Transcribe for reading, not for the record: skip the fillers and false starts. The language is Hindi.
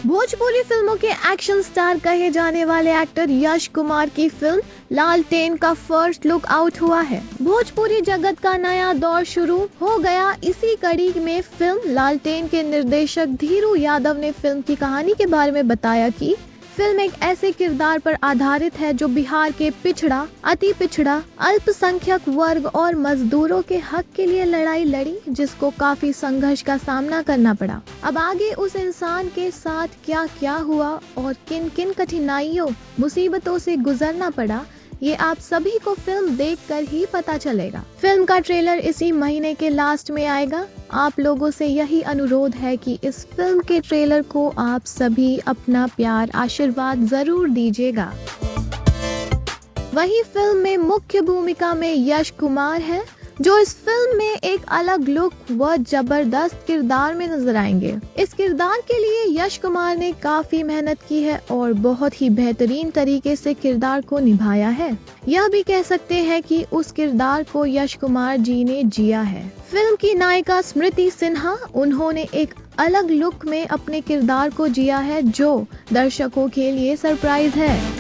भोजपुरी फिल्मों के एक्शन स्टार कहे जाने वाले एक्टर यश कुमार की फिल्म लालटेन का फर्स्ट लुक आउट हुआ है। भोजपुरी जगत का नया दौर शुरू हो गया। इसी कड़ी में फिल्म लालटेन के निर्देशक धीरू यादव ने फिल्म की कहानी के बारे में बताया कि फिल्म एक ऐसे किरदार पर आधारित है जो बिहार के पिछड़ा, अति पिछड़ा, अल्पसंख्यक वर्ग और मजदूरों के हक के लिए लड़ाई लड़ी, जिसको काफी संघर्ष का सामना करना पड़ा। अब आगे उस इंसान के साथ क्या क्या हुआ और किन किन कठिनाइयों, मुसीबतों से गुजरना पड़ा, ये आप सभी को फिल्म देखकर ही पता चलेगा। फिल्म का ट्रेलर इसी महीने के लास्ट में आएगा। आप लोगों से यही अनुरोध है कि इस फिल्म के ट्रेलर को आप सभी अपना प्यार, आशीर्वाद जरूर दीजिएगा। वही फिल्म में मुख्य भूमिका में यश कुमार है, जो इस फिल्म में एक अलग लुक व जबरदस्त किरदार में नजर आएंगे। इस किरदार के लिए यश कुमार ने काफी मेहनत की है और बहुत ही बेहतरीन तरीके से किरदार को निभाया है। यह भी कह सकते हैं कि उस किरदार को यश कुमार जी ने जिया है। फिल्म की नायिका स्मृति सिन्हा, उन्होंने एक अलग लुक में अपने किरदार को जिया है, जो दर्शकों के लिए सरप्राइज है।